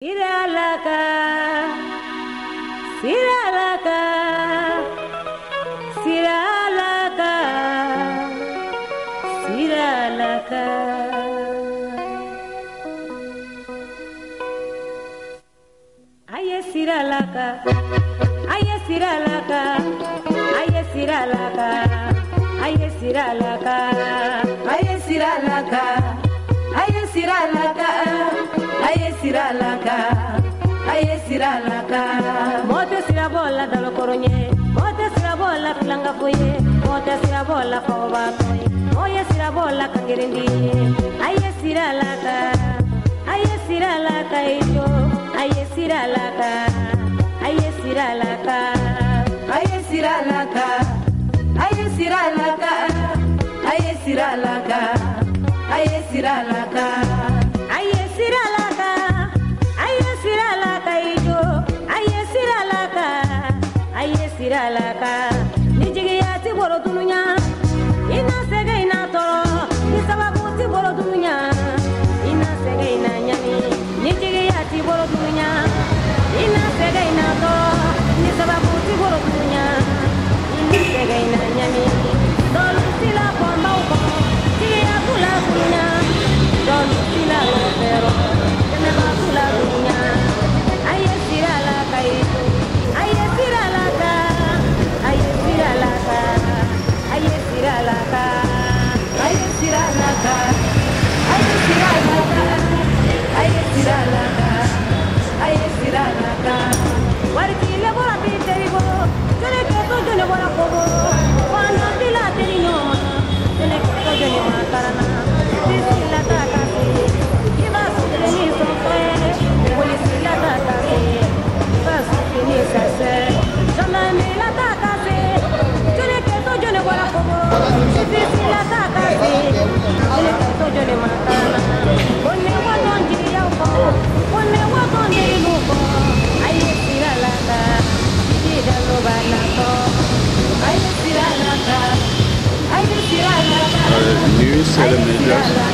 Siralaka, Siralaka, Siralaka, Siralaka. Aye Siralaka, Aye Siralaka, Aye Siralaka, Aye Siralaka, Aye Siralaka, Aye Siralaka. Aye Siralaka, aye Siralaka. Mote sirabola dalo koronye, mote sirabola klanga foye, mote sirabola fawatoy, moye sirabola kangirindi. Aye Siralaka, aye Siralaka ito, aye Siralaka, aye Siralaka, aye Siralaka, aye Siralaka, aye Siralaka, aye Siralaka. Aye Siralaka, aye Siralaka ijo, aye Siralaka, aye Siralaka. Nijigi ti boro dununya, ina sege ina toro, ni sababu ti boro dununya, ina sege ina nyami. Nijigi ti boro dununya, ina sege ina toro, ni sababu ti boro dununya, ina sege ina nyami. Dolu sila bomba uko, tigi akula dununya. Dolu sila lopero, tene bakula dunya. Aye Siralaka itu, aye Siralaka, aye Siralaka, aye Siralaka, aye Siralaka, aye Siralaka, aye Siralaka, aye Siralaka. Warikile bora biteribo, tene keto jone bora kobo, wana bila teri nyoma, tene keto jone makarana. New centimeters.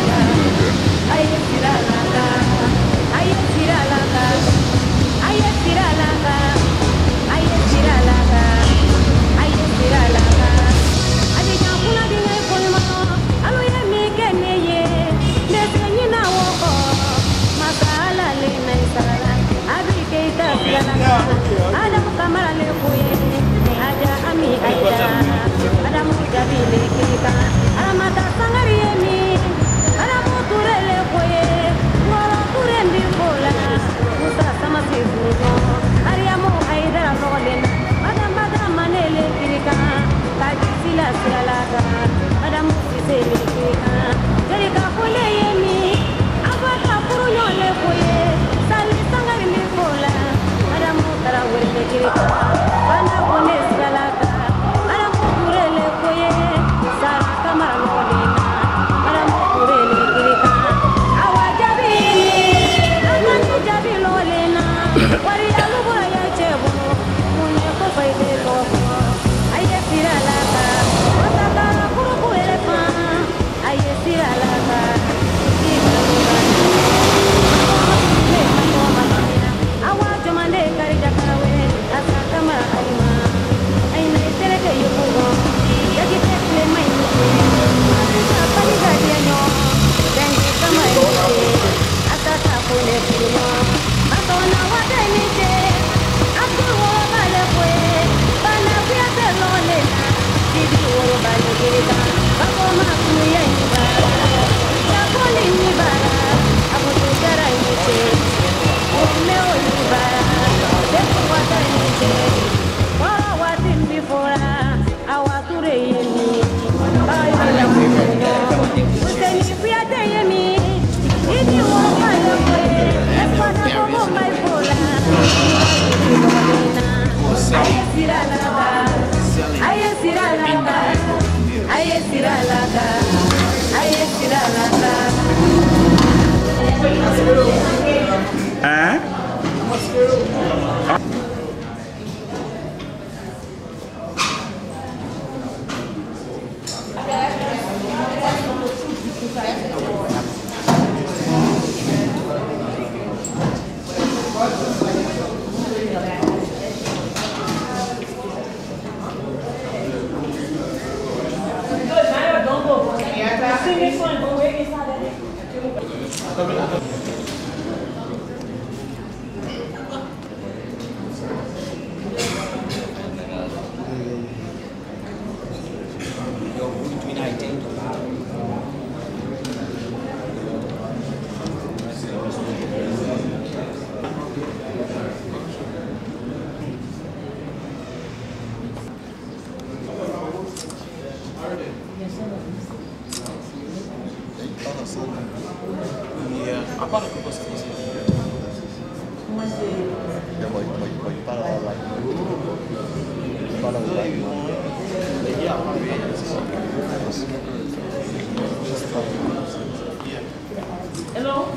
Hello?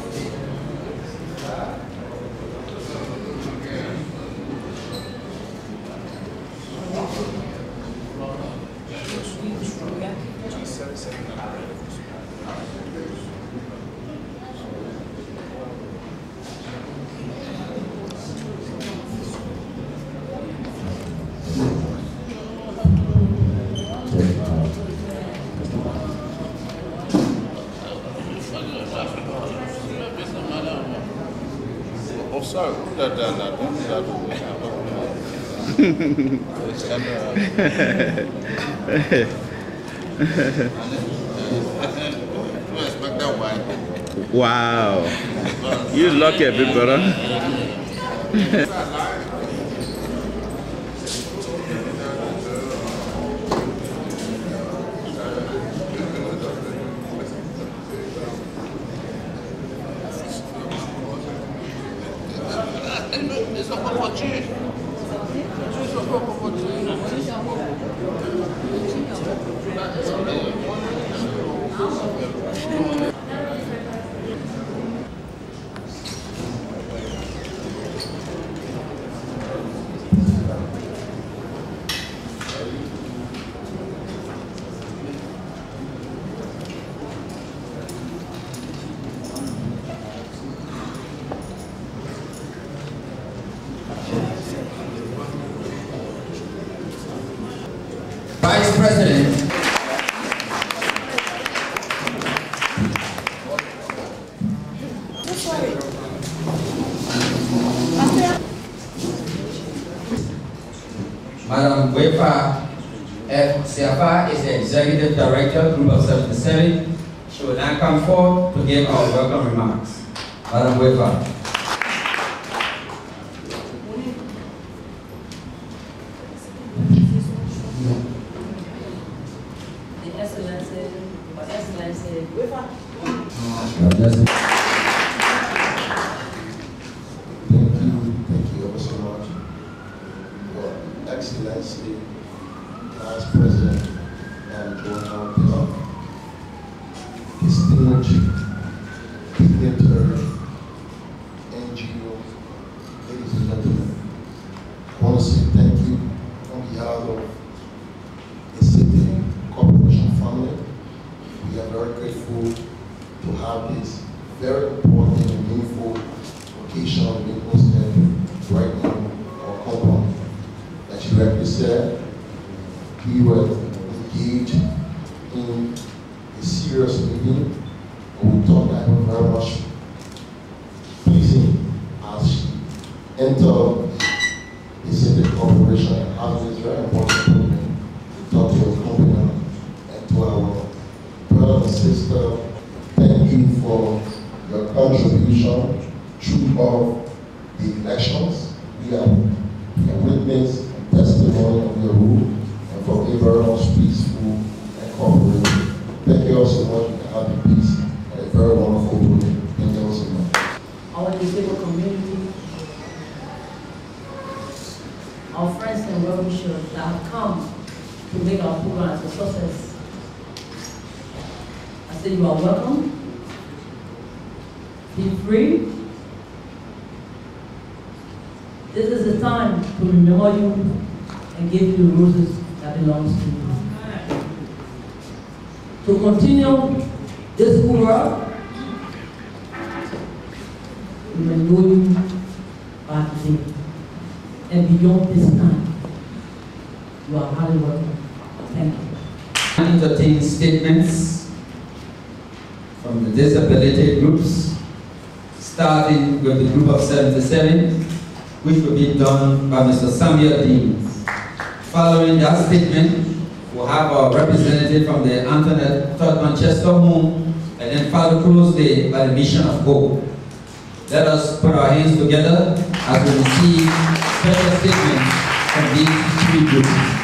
Oh, sorry. Wow. You lucky, big brother. Vice President. Madam Wefa F. Siafa is the Executive Director, Group of 77. She will now come forward to give our welcome remarks. Madam Wefa. Thank you ever so much. Your Excellency, Vice President, and Joanna, distinguished dignitary, NGO, ladies and gentlemen, I want to say thank you on behalf of the City Corporation family. We are very grateful to have this very important and meaningful occasion being hosted right now in our compound. As you rightly said, we were engaged in a serious meeting, and we thought that was very much pleasing as she entered the City Corporation and having this very important program to talk to your company and to our brother and sister. Thank you for your contribution throughout the elections. We have witnessed and testimony of your rule and for a very much peaceful and cooperative. Thank you all so much. You can have your peace and a very wonderful program. Thank you all so much. Our disabled community, our friends and well-wishers that have come to make our program a success. I say you are welcome. Be free. This is the time to remember you and give you the roses that belongs to you. To continue this good work, we will know you by today and beyond this time. You are highly welcome. Thank you. Entertain statements from the disability groups, starting with the group of 77, which will be done by Mr. Samuel Dean. Following that statement, we'll have our representative from the Antoinette Todd Manchester Home, and then follow closely by the Mission of Hope. Let us put our hands together as we receive special statements from these three groups.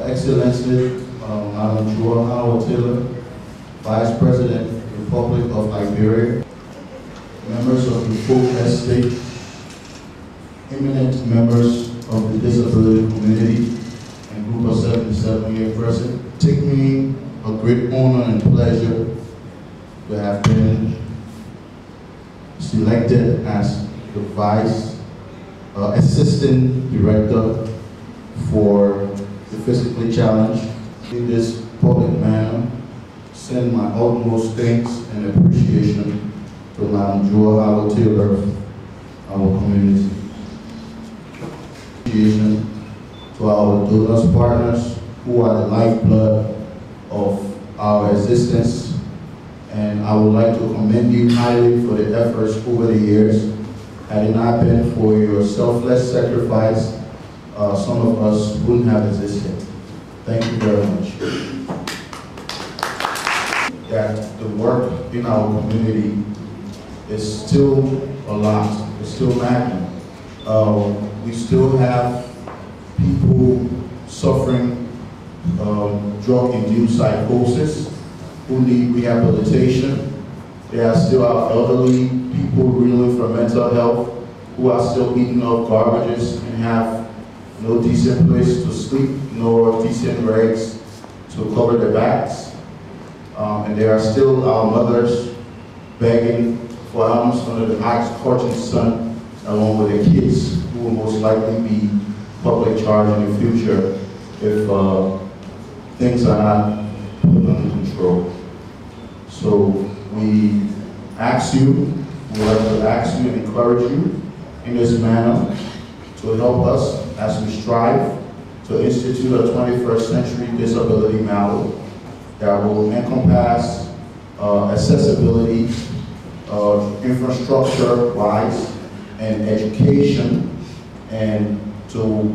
Excellency, Madam Joanna Taylor, Vice President, Republic of Liberia, members of the full estate, eminent members of the disability community, and group of 77 here present. Take me a great honor and pleasure to have been selected as the Assistant Director for the Physically Challenged. In this public manner, send my utmost thanks and appreciation to Madam Joa Howard Taylor, our community. Appreciation to our donors partners who are the lifeblood of our existence. And I would like to commend you highly for the efforts over the years. Had it not been for your selfless sacrifice, some of us wouldn't have existed. Thank you very much. That the work in our community is still a lot. It's still magnum. We still have people suffering drug-induced psychosis who need rehabilitation. There are still our elderly people reeling from mental health who are still eating up garbages and have no decent place to sleep, no decent rags to cover their backs. And there are still our mothers begging for alms under the hot scorching sun, along with their kids who will most likely be public charge in the future if things are not put under control. So we ask you, we would like to ask you and encourage you in this manner to help us as we strive to institute a 21st century disability model that will encompass accessibility, infrastructure-wise, and education, and to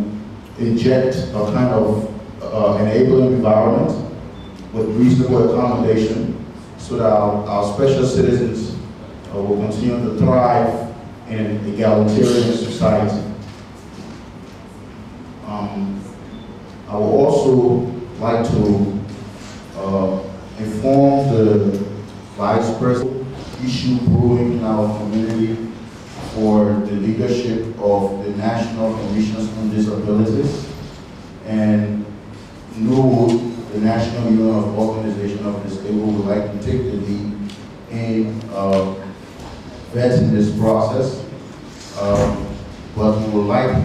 inject a kind of enabling environment with reasonable accommodation so that our special citizens will continue to thrive in an egalitarian society. I would also like to inform the Vice President issue brewing in our community for the leadership of the National Commissions on Disabilities, and the National Union of Organization of Disabled would like to take the lead in vetting this process, but we would like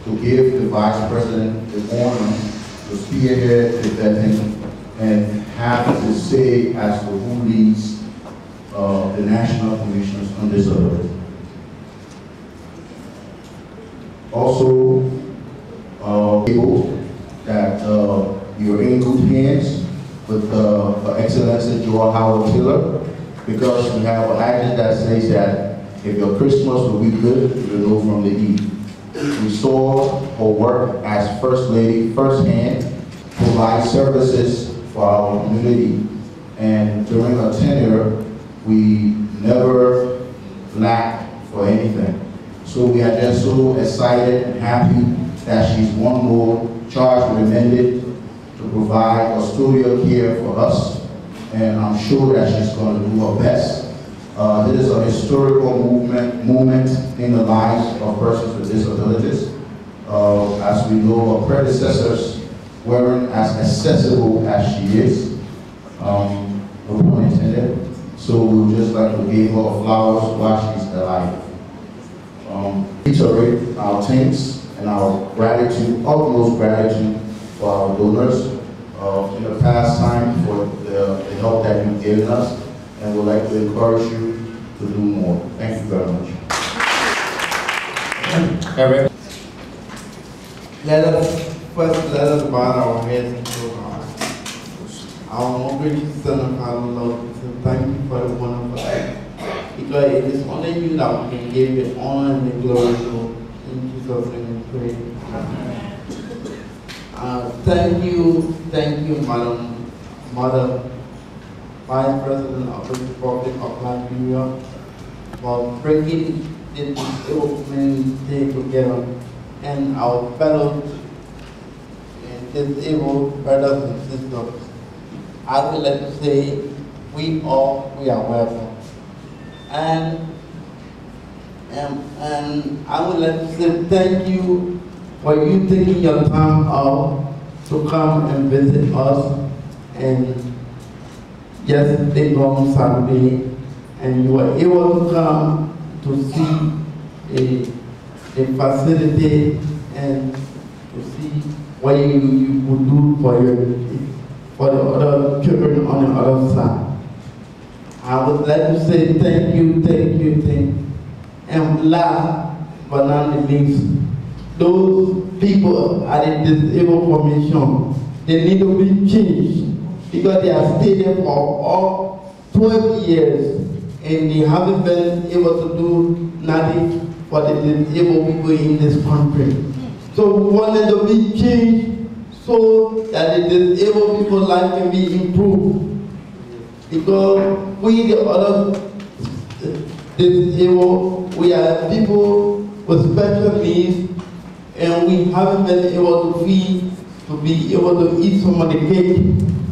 to give the Vice President the honor to spearhead the vetting and have to say as to who leads the National Commissions on Disability. Also, that you're in good hands with Her Excellency Joa Howard Taylor, because we have an adage that says that if your Christmas will be good, you'll know from the Eve. We saw her work as First Lady firsthand, provide services for our community, and during her tenure, we never lacked for anything. So we are just so excited and happy that she's one more charged with a mandate to provide custodial care for us, and I'm sure that she's going to do her best. This is a historical moment in the lives of persons with disabilities. As we know, her predecessors weren't as accessible as she is, no pun intended. So we would just like to give her flowers while she's alive. Reiterate our thanks and our gratitude, utmost gratitude for our donors in the past time for the help that you've given us, and we'd like to encourage you to do more. Thank you very much. Let us bow our heads into our hearts. Our most gracious Son of our Lord, so thank you for the wonderful day. Because it is only you that we can give you honor and the glory. So in Jesus' name we pray. Thank you, Mother Vice President of the Republic of Liberia, for bringing this disabled community together, and our fellow disabled brothers and sisters. I would like to say we are welcome. And I would like to say thank you for you taking your time out to come and visit us. And yesterday on Saturday, and you were able to come to see a facility and to see what you would do for the other children on the other side. I would like to say thank you. And last but not the least, those people at the Disabled Commission, they need to be changed because they have stayed there for all 12 years and they haven't been able to do nothing for the disabled people in this country. So we wanted to be changed so that the disabled people's life can be improved. Because we, the other disabled, we are people with special needs, and we haven't been able to feed, to be able to eat some of the cake.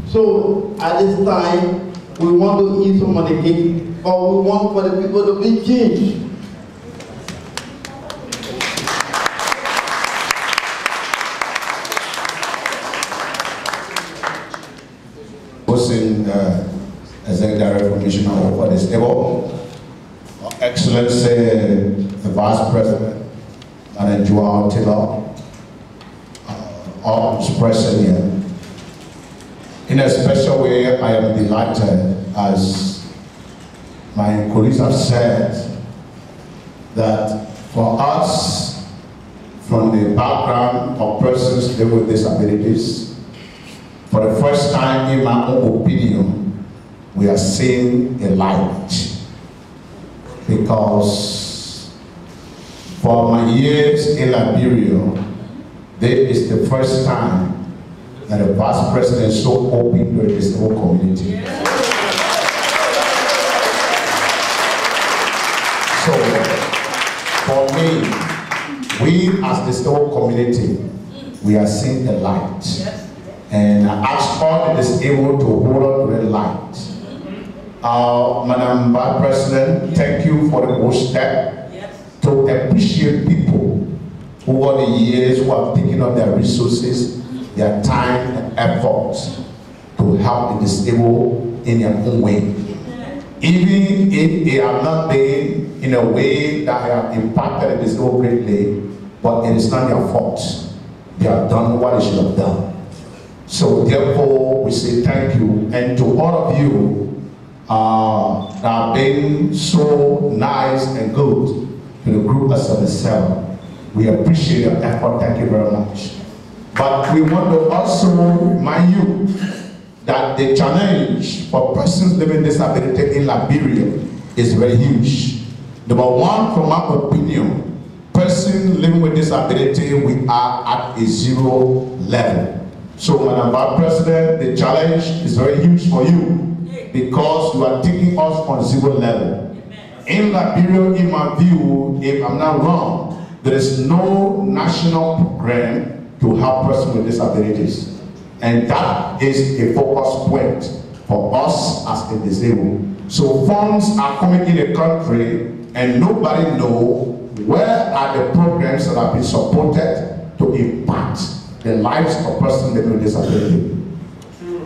So at this time, we want to eat some of the cake, but we want for the people to be changed. Executive Commissioner over this table, Excellency the Vice President, and Joao Taylor, all is present here. In a special way, I am delighted, as my colleagues have said, that for us, from the background of persons living with disabilities, for the first time in my own opinion, we are seeing a light, because for my years in Liberia, this is the first time that a Vice President is so open to the disabled community. So, for me, we as the disabled community, we are seeing a light. And I ask all the disabled to hold on to the light. Madam Vice President, thank you for the bold step to appreciate people over the years who have taken up their resources, their time and efforts to help the disabled in their own way. Even if they have not been in a way that have impacted the disabled greatly, but it is not their fault. They have done what they should have done. So therefore, we say thank you, and to all of you that have been so nice and good to the group of 77. We appreciate your effort. Thank you very much. But we want to also remind you that the challenge for persons living with disability in Liberia is very huge. Number one, from my opinion, persons living with disability, we are at a 0 level. So, Madam Vice President, the challenge is very huge for you, because you are taking us on 0 level. In Liberia, in my view, if I'm not wrong, there is no national program to help persons with disabilities. And that is a focus point for us as the disabled. So funds are coming in the country and nobody knows where are the programs that have been supported to impact the lives of persons living with disability.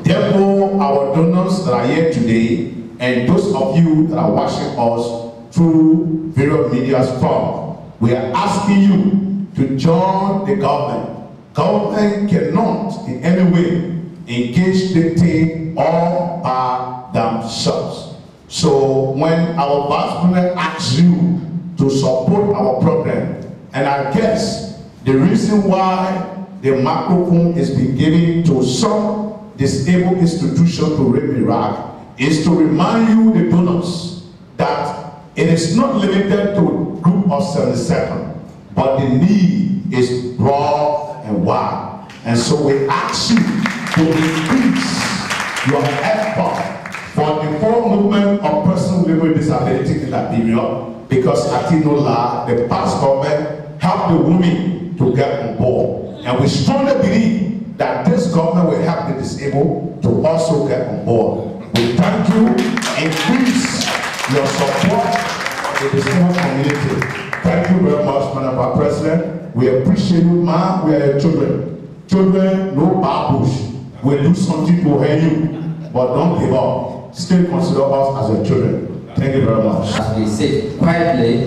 Therefore, our donors that are here today, and those of you that are watching us through various media forms, we are asking you to join the government. Government cannot in any way engage the thing all by themselves. So when our Vice President asks you to support our program, and I guess the reason why the microphone is being given to some disabled institution to Liberia is to remind you, the donors, that it is not limited to group of 77, but the need is broad and wide. And so we ask you to increase your effort for the full movement of persons living with disability in Liberia, because Atinola, the past government, helped the women to get on board. And we strongly believe that this government will help the disabled to also get on board. We thank you. Increase your support in the small community. Thank you very much, Madam Vice President. We appreciate you, ma. We are your children. Children, no babush. We'll do something to help you, but don't give up. Still consider us as your children. Thank you very much. As we sit quietly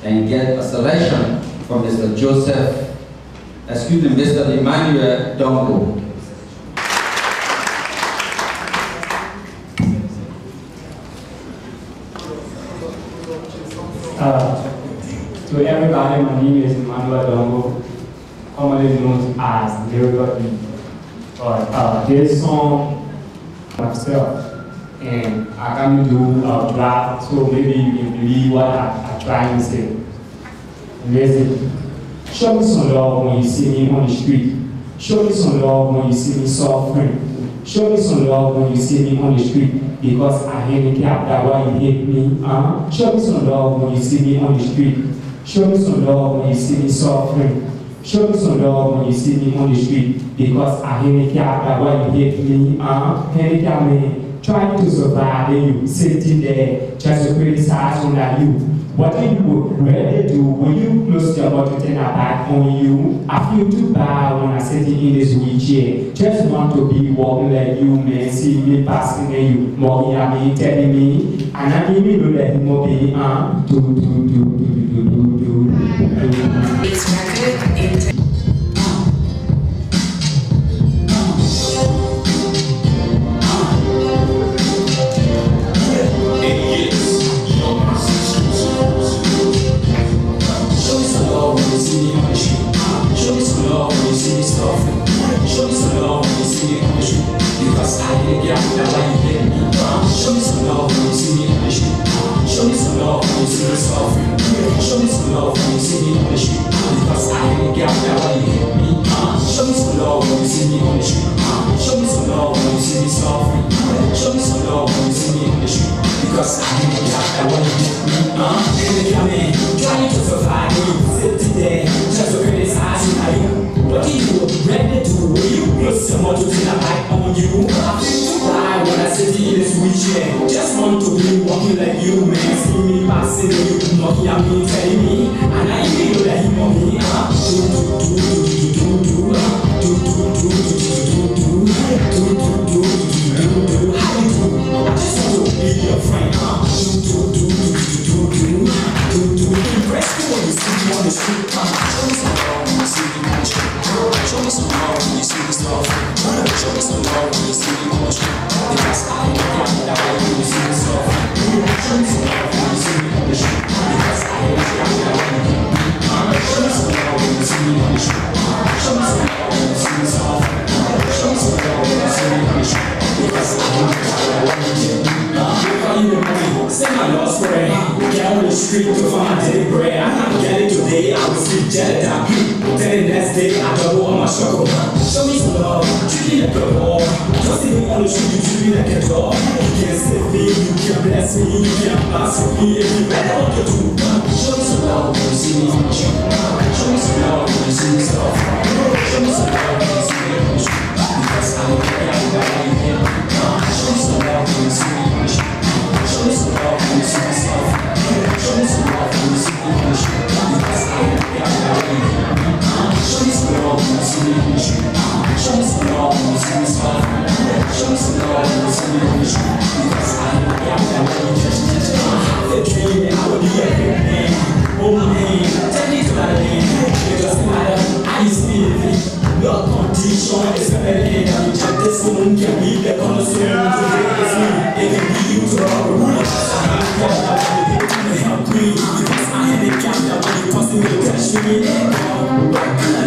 and get a selection from Mr. Joseph, excuse me, Mr. Emmanuel Dongo. To everybody, my name is Emmanuel Dongo, commonly known as Liberia. But this song myself, and I can do a draft, so maybe you can believe what I'm trying to say. Listen, show me some love when you see me on the street. Show me some love when you see me suffering. Show me some love when you see me on the street, because I handicapped, that's why you hate me. Show me some love when you see me on the street. Show me some love when you see me suffering. Show me some love when you see me on the street, because I handicapped, that's why you hate me. Handicap me. Trying to survive, and you sitting there just to criticize on that you. What do you really do when you close your mouth to turn a back on you? I feel too bad when I'm sitting in this wheelchair. Just want to be walking like you, man. See me passing and you walking at me, telling me, and I give me to let him be, just want to be walking like you, man. See me passing you, knocking at me, telling me, and I feel that you want me. I just want to be your friend. Impress me when you see me on the street. Show me some love when you see me on the street. Show me some love when you see me suffering. Show me some love when you see me on the street. Because I ain't got that way when you see me suffering. Show me some love when you see me on the street. Because I ain't got that way when you see me. Show me some love when you see me on the street. Show me some love when you see me suffering. Show me some love when you see me on the street. Because I ain't got that way when you see me. Say my lost friend, get on the street to find my daily bread. I can't get it today, I will sleep jelly down. Then the next day, I double on my struggle. Show me some love, treat me like a whore. Just see me on the street, you treat me like a dog. You can't save me, you can't bless me, you can't pass me if you better what to do. Show me some love when you see me on the street. Show me some love when you see me soft. Show me some love when you see me on the street. Because I don't care about how you hear me. Show me some love when you see me on the street. Show me some love when you see me soft. Show me some love when you see me on the street. Because I don't care about how you hear me. Show me some love when you see me on the street. Show me some love when you see me soft. Show me some love when you see me on the street. Because I don't care about how you hear me. I have a dream and I will be a big man. Oh man, tell me to that name. It doesn't matter, I used to be a thing. No condition is better than you just this one can be the connoisseur to raise me. It can be you to rock the world. I don't care about how you hit me, help me. Because I had a gap that when you passed me, you touched me. I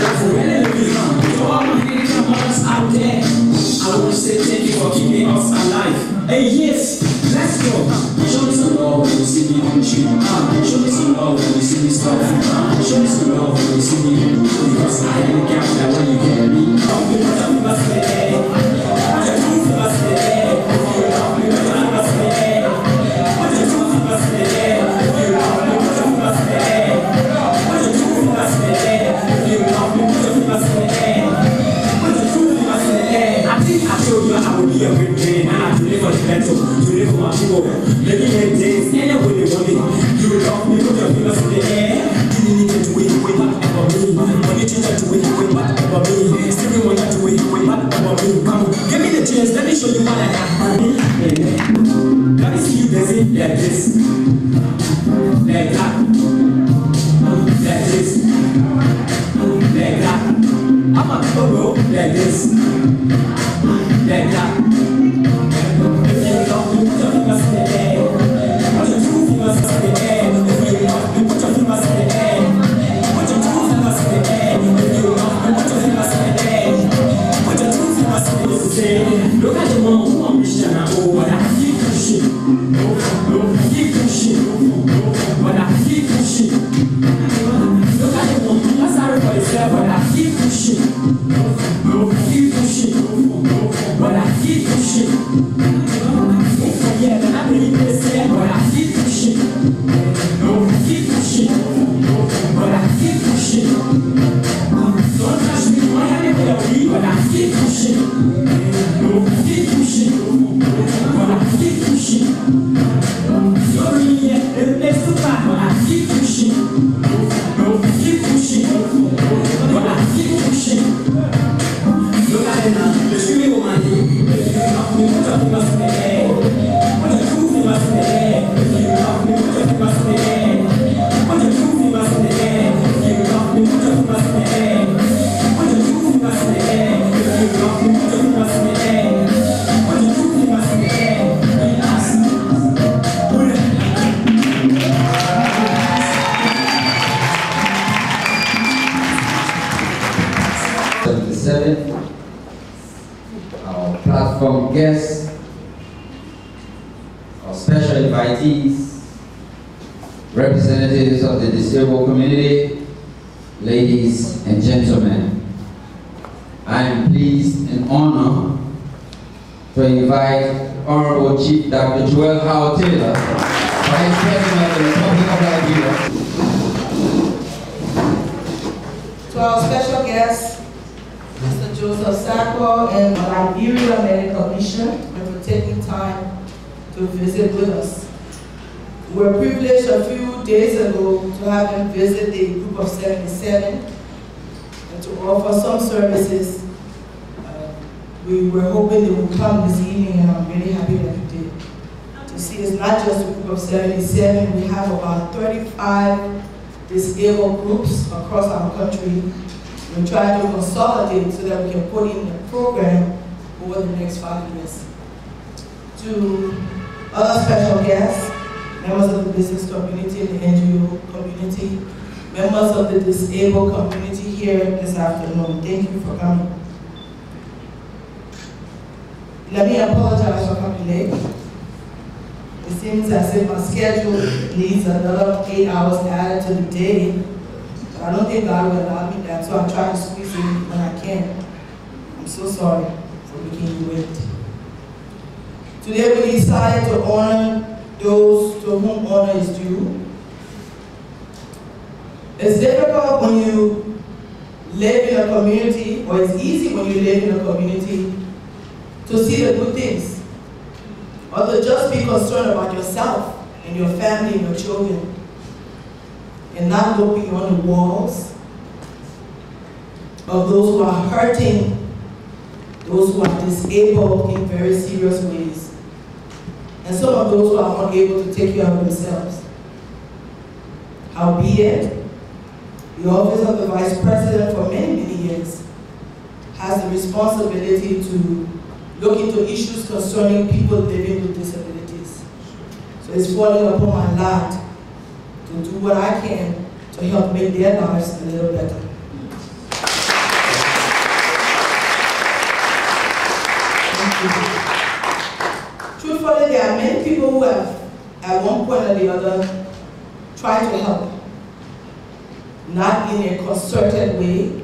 love you and I love you. To all my handicap moms out there, I want to say thank you for keeping us alive. Hey yes, let's go. Show me some love when you see me on the street. Show me some love when you see me stuff. Show me some love when you see me. Because I had a gap that when you get me. I will be a great man, I have to live on the mental. Congratulations, let me show you what I got. Let me see you dancing like this. Like that. Like this. Like that. I'm a pro like this. Like that. If you love me, put your fingers in the air. Put your two fingers in the air. If you love me, put your fingers in the air. Put your two fingers in the air. If you love me, put your fingers in the air. Put your two fingers in the air. Look at the one who I'm wishing I over. Keep pushing. Keep pushing. But I keep pushing. Look at the one who I'm sorry for yourself. But I keep pushing. Keep pushing. But I keep pushing. Yeah, then I believe this, but I keep pushing. Keep pushing. But I keep pushing. Don't touch me, I have a way, but I keep pushing. Keep pushing. But I keep pushing. You're in here, the place to back, but I keep pushing. Keep pushing. But I keep pushing. Look at it now, the shooting woman, put your fingers in the air. Put your two fingers in the air. If you love me, put your fingers in the air. Put your two fingers in the air. If you love me, put your fingers in the air. Put your two fingers in the air. If you love me, put your fingers in the air. Put your two fingers in the air. Relax. Put it. 77. Our platform guests, our special invitees, representatives of the disabled community, ladies and gentlemen. I am pleased and honored to invite Honorable Chief Dr. Joel Howard Taylor, Vice President of the Republic of Liberia. To our special guests, Mr. Joseph Sackor and the Liberia Medical Mission, and for taking time to visit with us. We were privileged a few days ago to have him visit the group of 77 and to offer some services. We were hoping they would come this evening, and I'm really happy that you did. To see it's not just a group of 77, we have about 35 disabled groups across our country. We try to consolidate so that we can put in a program over the next 5 years. To other special guests, members of the business community, the NGO community, members of the disabled community here this afternoon, thank you for coming. Let me apologize for coming late. It seems as if my schedule needs another 8 hours added to the day. I don't think God will allow me that, so I'm trying to squeeze in when I can. I'm so sorry for making you wait. Today we decided to honor those to whom honor is due. It's difficult when you live in a community, or it's easy when you live in a community to see the good things, or to just be concerned about yourself and your family and your children, and not look beyond the walls of those who are hurting, those who are disabled in very serious ways, and some of those who are unable to take care of themselves. Howbeit, the office of the Vice President for many, many years has the responsibility to look into issues concerning people living with disabilities. So it's falling upon my lot to do what I can to help make their lives a little better. Truthfully, there are many people who have, at one point or the other, tried to help, not in a concerted way.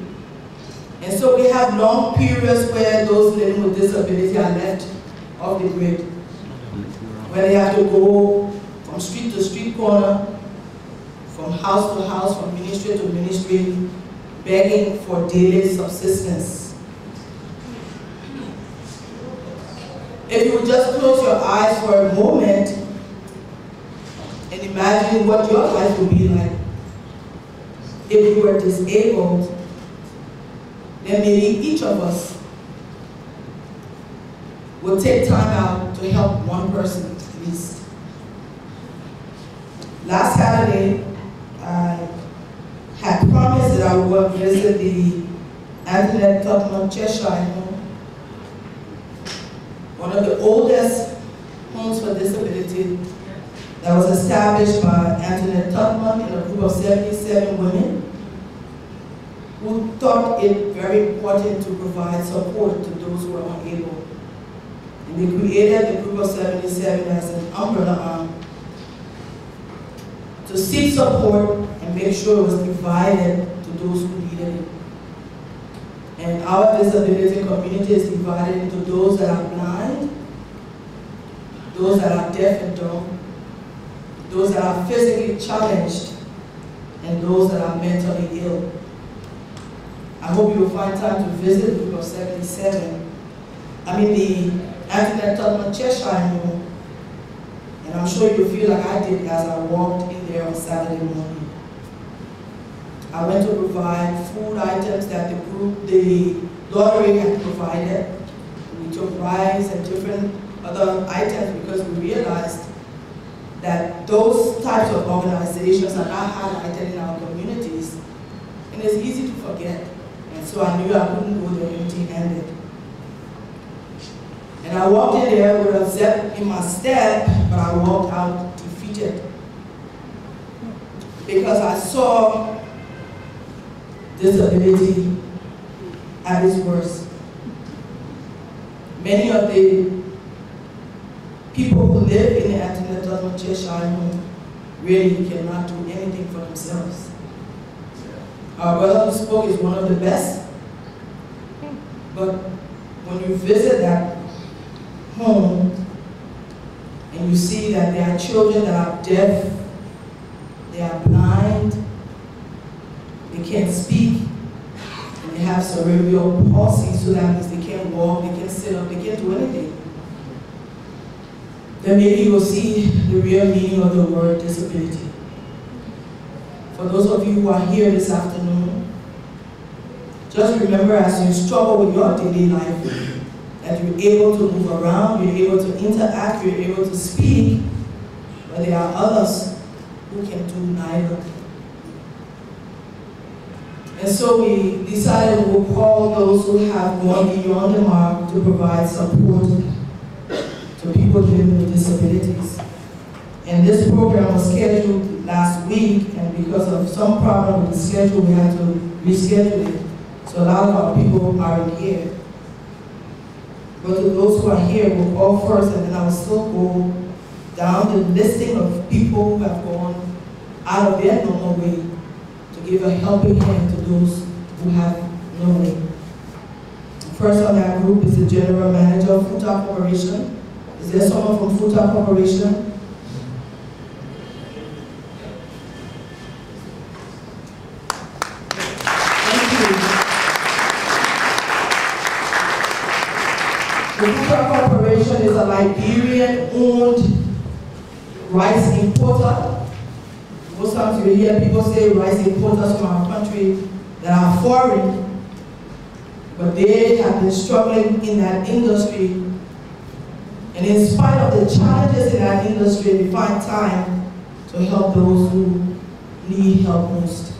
And so we have long periods where those living with disability are left off the grid, where they have to go from street to street corner, from house to house, from ministry to ministry, begging for daily subsistence. If you would just close your eyes for a moment and imagine what your life would be like if you were disabled, then maybe each of us will take time out to help one person at least. Last Saturday, I had promised that I would go visit the Antoinette Tubman Cheshire home, one of the oldest homes for disability that was established by Antoinette Tubman and a group of 77 women who thought it very important to provide support to those who are unable. And they created the group of 77 as an umbrella arm to seek support and make sure it was divided to those who needed it. And our disability community is divided into those that are blind, those that are deaf and dumb, those that are physically challenged, and those that are mentally ill. I hope you will find time to visit the group of 77. The Antoinette Tubman Cheshire home, and I'm sure you'll feel like I did as I walked in there on Saturday morning. I went to provide food items that the lottery had provided. We took rice and different other items because we realized that those types of organizations are not highlighted in our communities, and it's easy to forget. And so I knew I couldn't go there empty-handed. And I walked in there with a zip in my step, but I walked out defeated because I saw disability at its worst. Many of the people who live in the Antoinette Tubman Cheshire home really cannot do anything for themselves. Our brother who spoke is one of the best, but when you visit that home and you see that there are children that are deaf, they are blind, they can't speak, and they have cerebral palsy, so that means they can't walk, they can't sit up, they can't do anything. Then maybe you will see the real meaning of the word disability. For those of you who are here this afternoon, just remember as you struggle with your daily life, that you're able to move around, you're able to interact, you're able to speak, but there are others who can do neither. And so we decided we will call those who have gone beyond the mark to provide support to people living with disabilities. And this program was scheduled last week, and because of some problem with the schedule, we had to reschedule it. So a lot of our people aren't here. But to those who are here, we'll call first, and then I'll still go down the listing of people who have gone out of their normal way to give a helping hand to those who have no way. First on that group is the General Manager of Futa Corporation. Is there someone from Futa Corporation? The Sackor Corporation is a Liberian-owned rice importer. Most times you hear people say rice importers from our country that are foreign, but they have been struggling in that industry. And in spite of the challenges in that industry, they find time to help those who need help most.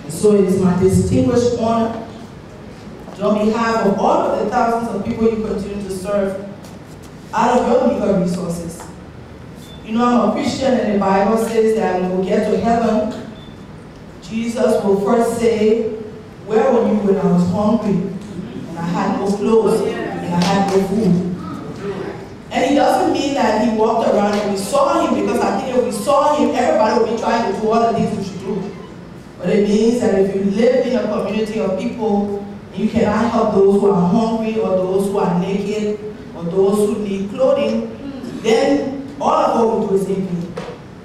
And so it is my distinguished honor, on behalf of all of the thousands of people you continue to serve out of your meager resources. You know, I'm a Christian, and the Bible says that when we get to heaven, Jesus will first say, "Where were you when I was hungry, and I had no clothes, and I had no food?" And it doesn't mean that he walked around and we saw him, because I think if we saw him, everybody would be trying to do all the things we should do. But it means that if you live in a community of people, you cannot help those who are hungry, or those who are naked, or those who need clothing, then all of what we do is in vain.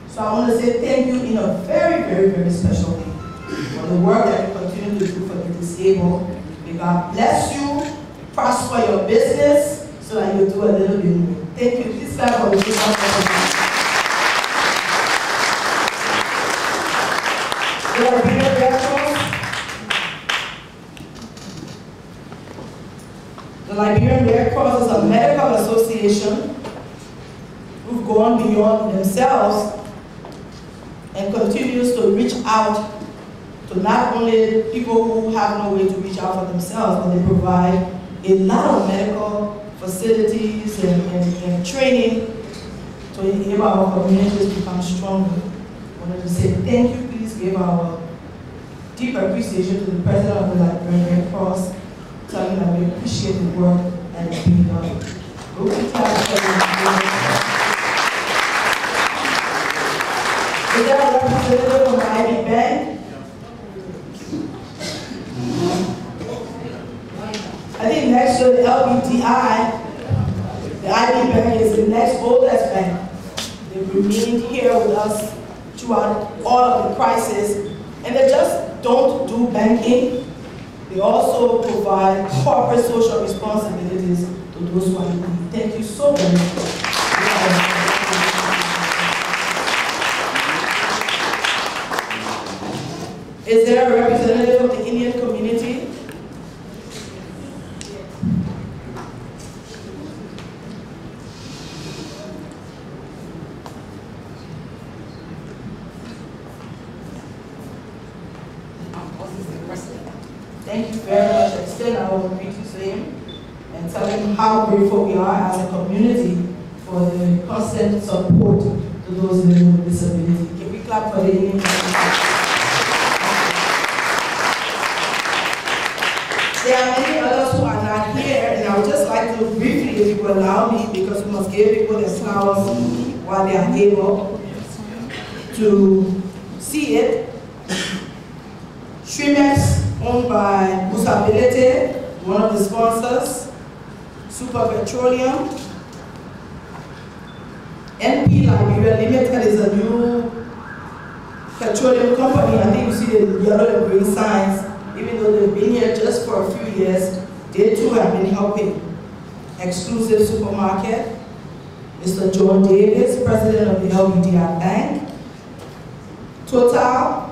So I want to say thank you in a very, very, very special way for the work that you continue to do for the disabled. May God bless you, prosper your business, so that you do a little bit more. Thank you. Please clap for the The Liberian Red Cross is a medical association who've gone beyond themselves and continues to reach out to not only people who have no way to reach out for themselves, but they provide a lot of medical facilities and training to enable our communities become stronger. I wanted to say thank you. Please give our deep appreciation to the President of the Liberian Red Cross, telling that we appreciate the work that is being done. Is there a representative from the IB Bank? I think next to the LBDI, the IB Bank is the next oldest bank. They've remained here with us throughout all of the crisis, and they just don't do banking. They also provide corporate social responsibilities to those who are in need. Thank you so very much. Is there a representative of the Indian community? Thank you very much. Extend our greetings to him and tell him how grateful we are as a community for the constant support to those living with disability. Can we clap for the Indian community? There are many others who are not here, and I would just like to briefly, if you will allow me, because we must give people their flowers while they are able to see it. Shrimex, owned by Usability, one of the sponsors. Super Petroleum. NP Liberia Limited is a new petroleum company. I think you see the yellow and green signs. Even though they've been here just for a few years, they too have been helping. Exclusive Supermarket. Mr. John Davis, President of the LBDI Bank. Total.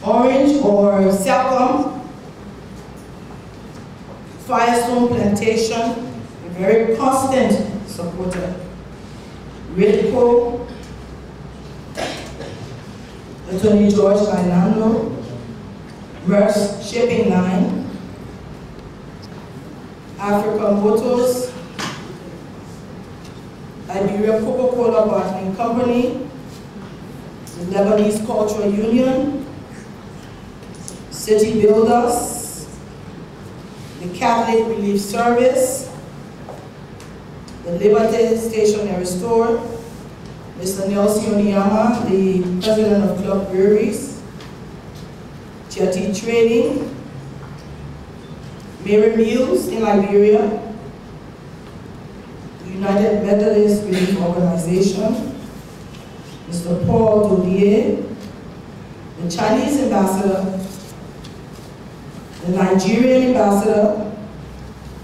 Orange or Sackor, Firestone Plantation, a very constant supporter. Ridco, Attorney George Bailando, Merck's Shipping Line, Africa Motors, Liberia Coca-Cola Bottling Company, the Lebanese Cultural Union, City Builders, the Catholic Relief Service, the Liberty Stationery Store, Mr. Nelson Oniyama, the President of Club Breweries, Jetty Trading, Mary Mills in Liberia, the United Methodist Relief Organization, Mr. Paul Dodier, the Chinese Ambassador, the Nigerian Ambassador,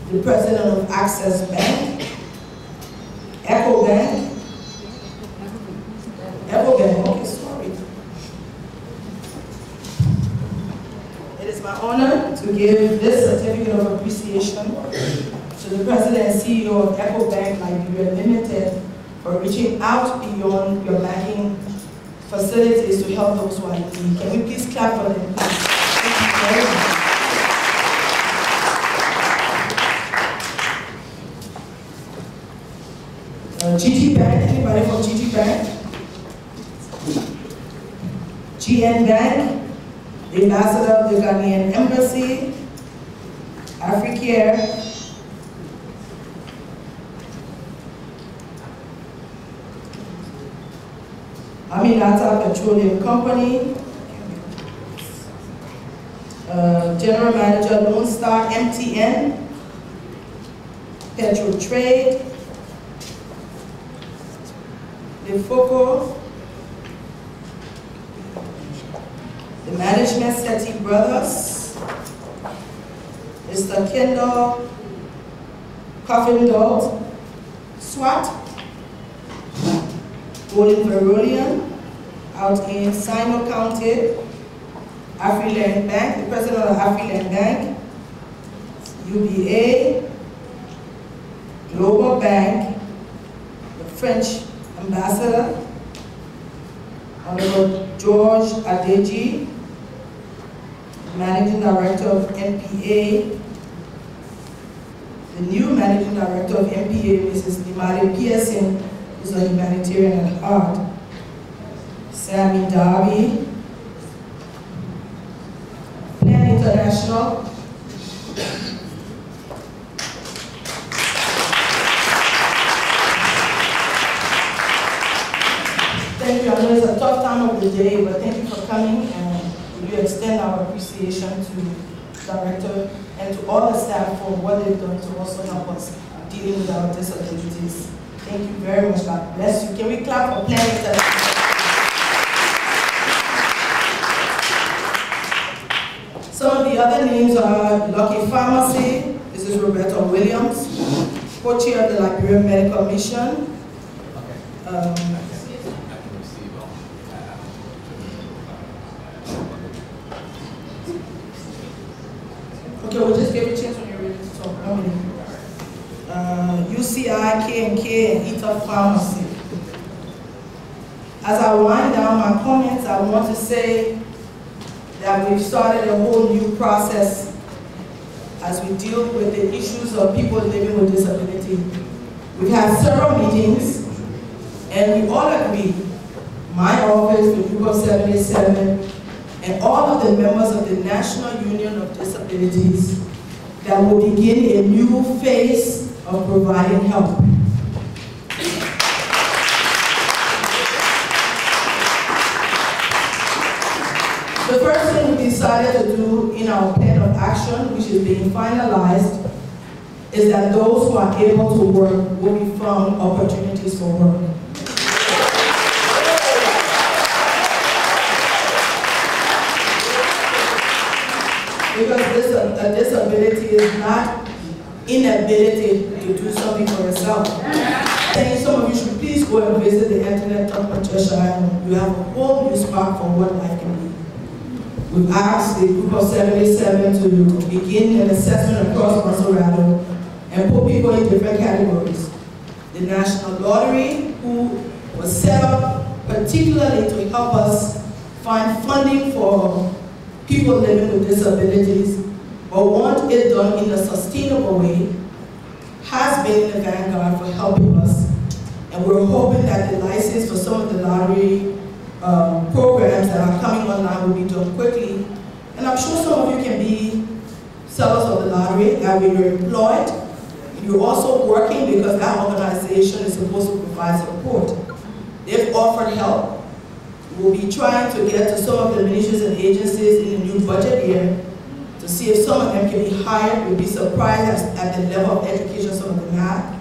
the President of Access Bank, Echo Bank, okay, sorry. It is my honor to give this certificate of appreciation to the President and CEO of Echo Bank Liberia Limited for reaching out beyond your banking facilities to help those who are in need. Can we please clap for them? Thank you very much. GT Bank, anybody from GT Bank? GN Bank, the Ambassador of the Ghanaian Embassy, Africare, Aminata Petroleum Company, General Manager Lone Star MTN, Petro Trade, the FOCO, the Management Seti Brothers, Mr. Kendall Coffindall, SWAT, Golden Verolian, out in Sino County, AfriLand Bank, the president of AfriLand Bank, UBA, Global Bank, the French ambassador, Honorable George Adeji, Managing Director of NPA, the new Managing Director of NPA, Mrs. Nimari Pearson, who's a humanitarian at heart, Sammy Darby, Plan International, thank you. I know it's a tough time of the day, but thank you for coming, and we extend our appreciation to Director and to all the staff for what they've done to also help us dealing with our disabilities. Thank you very much. God bless you. Can we clap for Plan International? Some of the other names are Lucky Pharmacy. This is Roberta Williams, co-chair of the Liberia Medical Mission. Okay, we'll just give you a chance when you're ready to talk. UCI, K&K, and ETA Pharmacy. As I wind down my comments, I want to say that we've started a whole new process as we deal with the issues of people living with disability. We've had several meetings, and we all agree, my office, the Group of 77, and all of the members of the National Union of Disabilities, that will begin a new phase of providing help. The first thing we decided to do in our plan of action, which is being finalized, is that those who are able to work will be found opportunities for work. Because a disability is not inability to do something for yourself. I think some of you should please go and visit the internet of Patricia, and you have a whole new spark for what life can be. We've asked the Group of 77 to begin an assessment across Maserado and put people in different categories. The National Lottery, who was set up particularly to help us find funding for people living with disabilities, but want it done in a sustainable way, has been in the vanguard for helping us. And we're hoping that the license for some of the lottery programs that are coming online will be done quickly. And I'm sure some of you can be sellers of the lottery, that way you're employed. You're also working because that organization is supposed to provide support. They've offered help. We'll be trying to get to some of the ministries and agencies in the new budget year to see if some of them can be hired. We'll be surprised at the level of education some of them have.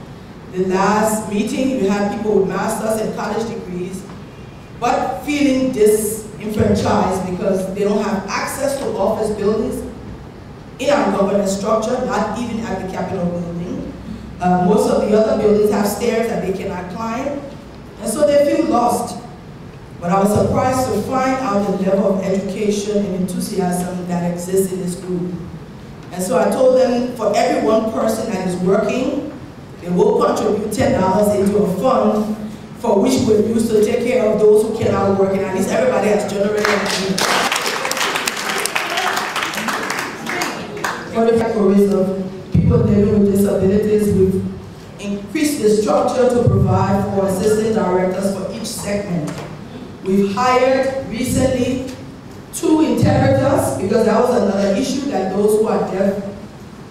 The last meeting, you had people with masters and college degrees, but feeling disenfranchised because they don't have access to office buildings in our governance structure, not even at the Capitol building. Most of the other buildings have stairs that they cannot climb, and so they feel lost. But I was surprised to find out the level of education and enthusiasm that exists in this group. And so I told them, for every one person that is working, they will contribute $10 into a fund for which we're used to take care of those who cannot work, and at least everybody has generated money. For the categories of people living with disabilities, we've increased the structure to provide for assistant directors for each segment. We've hired recently 2 interpreters, because that was another issue, that those who are deaf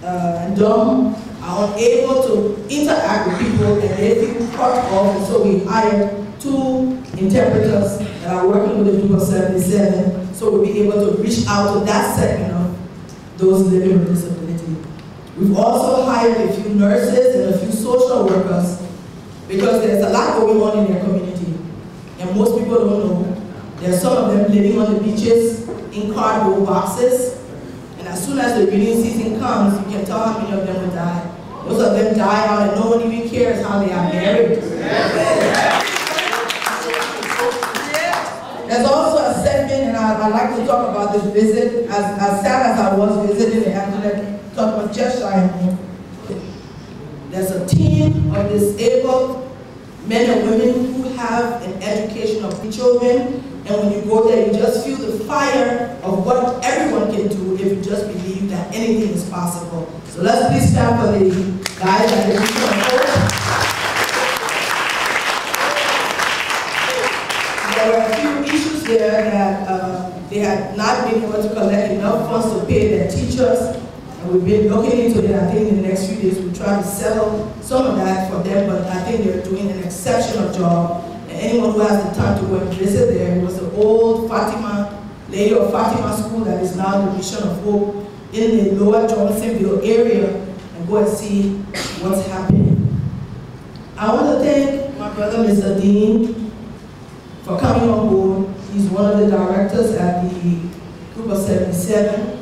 and dumb are unable to interact with people and they feel cut off, and so we hired 2 interpreters that are working with the Group of 77, so we'll be able to reach out to that segment of those living with disability. We've also hired a few nurses and a few social workers, because there's a lot going on in their community, and most people don't know. There are some of them living on the beaches in cardboard boxes, and as soon as the breeding season comes, you can tell how many of them will die. Most of them die out and no one even cares how they are buried. There's also a segment, and I'd like to talk about this visit. As sad as I was visiting the Antoinette, talk about just shy of home. There's a team of disabled men and women who have an education of children, and when you go there, you just feel the fire of what everyone can do if you just believe that anything is possible. So let's please stand for the guys at the Mission of Hope. There were a few issues there that they had not been able to collect enough funds to pay their teachers. And we've been looking into it. I think in the next few days we'll try to settle some of that for them, but I think they're doing an exceptional job. And anyone who has the time to go and visit there, it was the old Lady of Fatima school that is now the Mission of Hope in the lower Johnsonville area, and go and see what's happening. I want to thank my brother, Mr. Dean, for coming on board. He's one of the directors at the Group of 77.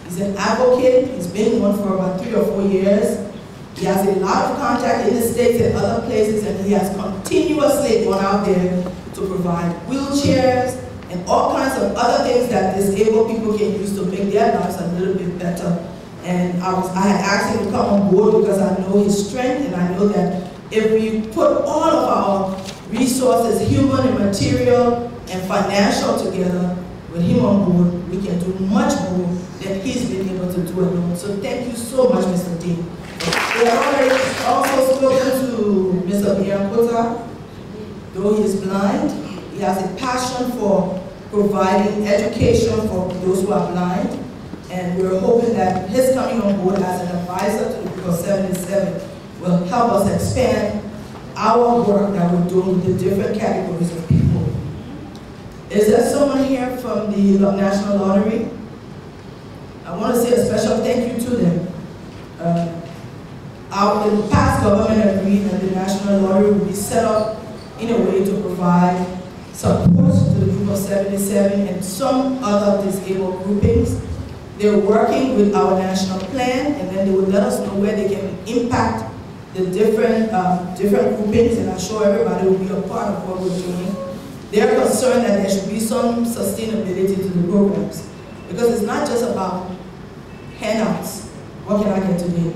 He's an advocate. He's been one for about 3 or 4 years. He has a lot of contact in the States and other places, and he has continuously gone out there to provide wheelchairs and all kinds of other things that disabled people can use to make their lives a little bit better. And I had asked him to come on board because I know his strength, and I know that if we put all of our resources, human and material and financial together, with him on board, we can do much more than he's been able to do alone. So thank you so much, Mr. Dean. We have already also spoken to Mr. Biankota. Though he is blind, he has a passion for providing education for those who are blind. And we're hoping that his coming on board as an advisor to the Group of 77 will help us expand our work that we're doing with the different categories of people. Is there someone here from the National Lottery? I want to say a special thank you to them. The past government agreed that the National Lottery would be set up in a way to provide support to the Group of 77 and some other disabled groupings. They're working with our national plan, and then they will let us know where they can impact the different groupings, and I'm sure everybody will be a part of what we're doing. They're concerned that there should be some sustainability to the programs, because it's not just about handouts. What can I get today?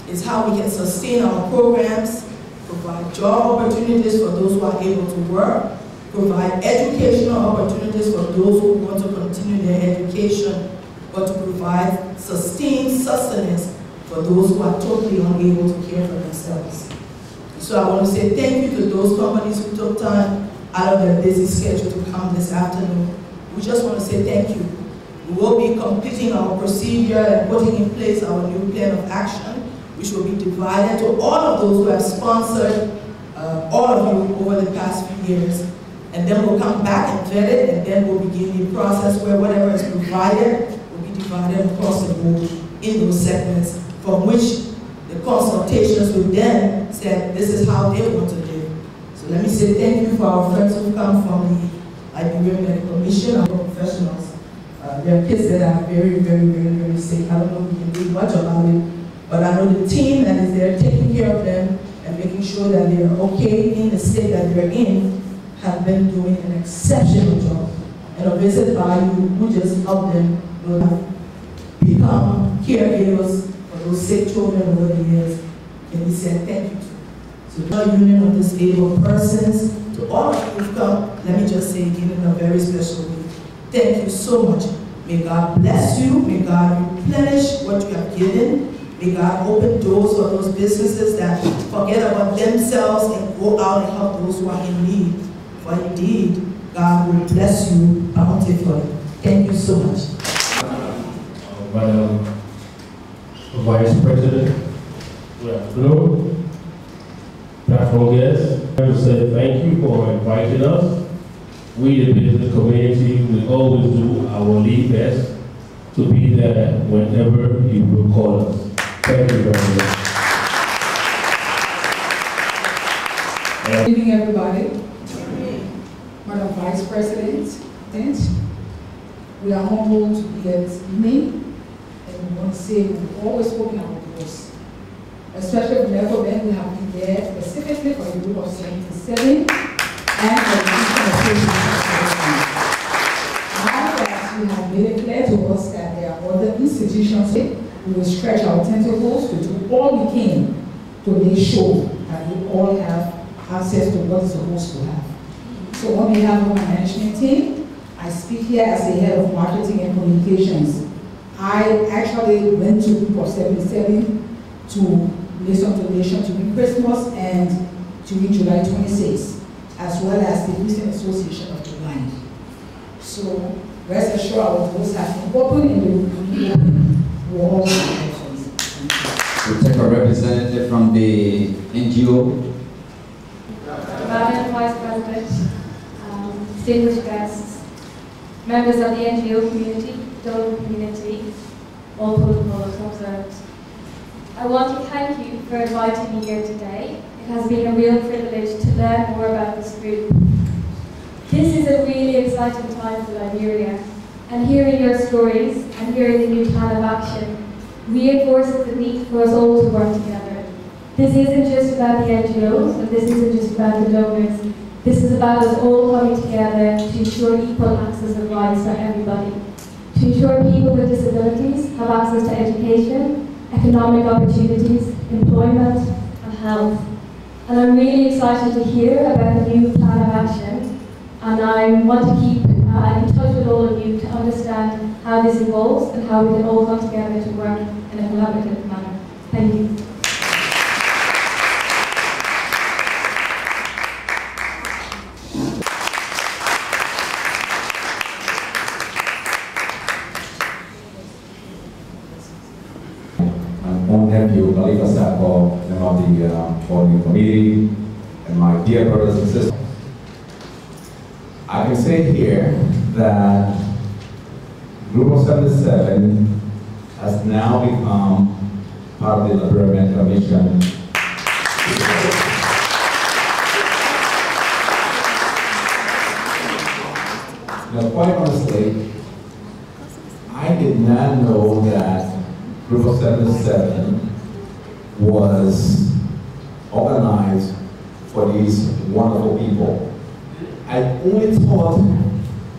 It's how we can sustain our programs, provide job opportunities for those who are able to work, provide educational opportunities for those who want to continue their education, but to provide sustained sustenance for those who are totally unable to care for themselves. So I want to say thank you to those companies who took time out of their busy schedule to come this afternoon. We just want to say thank you. We will be completing our procedure and putting in place our new plan of action, which will be divided to all of those who have sponsored all of you over the past few years. And then we'll come back and vet it, and then we'll begin the process where whatever is provided will be divided across the board in those segments, from which the consultations with them said this is how they want to live. So let me say thank you for our friends who come from the Liberian Medical Mission, our professionals. There are kids that are very, very, very, very sick. I don't know if we can do much about it, but I know the team that is there taking care of them and making sure that they are okay in the state that they're in have been doing an exceptional job. And a visit by you who just help them become caregivers for those sick children over the years. And we said thank you to the Union of Disabled Persons, to all of you who've come. Let me just say again in a very special way, thank you so much. May God bless you. May God replenish what you have given. May God open doors for those businesses that forget about themselves and go out and help those who are in need. For indeed, God will bless you bountifully. Thank you so much. Madam Vice President, good afternoon. Platform guests, I want to say thank you for inviting us. We, the business community, will always do our lead best to be there whenever you will call us. Thank you very much. Good evening, everybody. Madam Vice President, we are humbled to be here this evening, and we want to say we've always spoken our voice, especially whenever we have been there specifically for the Group of 77 and for the institutions, we will stretch our tentacles to do all we can to make sure that we all have access to what is supposed to have. So on behalf of my management team, I speak here as the head of marketing and communications. I actually went to Group of 77 to make some donations during Christmas and during July 26th, as well as the Christian Association of the Blind. So rest assured, our doors have been open and we will all be We'll take a representative from the NGO. Madam Vice President, distinguished guests, members of the NGO community, donor community, all protocols observed. I want to thank you for inviting me here today. It has been a real privilege to learn more about this group. This is a really exciting time for Liberia, and hearing your stories and hearing the new plan of action reinforces the need for us all to work together. This isn't just about the NGOs, and this isn't just about the donors. This is about us all coming together to ensure equal access and rights for everybody. To ensure people with disabilities have access to education, economic opportunities, employment, and health. And I'm really excited to hear about the new plan of action, and I want to keep in touch with all of you to understand how this evolves and how we can all come together to work in a collaborative manner. Thank you. My own nephew, Sackor, member of the board committee, and my dear brothers and sisters. I can say here that Group of 77 has now become part of the Liberia Commission. Now, quite honestly, I did not know that Group of 77 was organized for these wonderful people. I only thought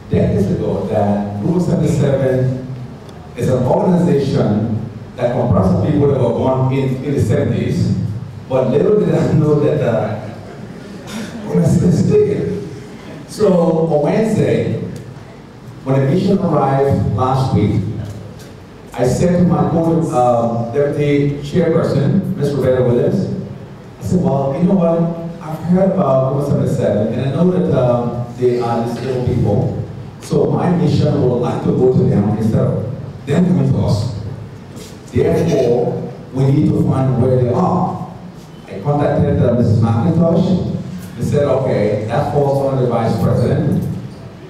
decades ago that Group of 77 is an organization that comprises people that were born in the 70s, but little did I know that So on Wednesday, when the mission arrived last week, I said to my deputy chairperson, Ms. Roberta Williams, I said, well, you know what? I've heard about Group of 77, and I know that they are disabled people. So my mission would like to go to them instead of them coming to us. Therefore, we need to find where they are. I contacted Mrs. McIntosh. They said, okay, that falls under the vice president,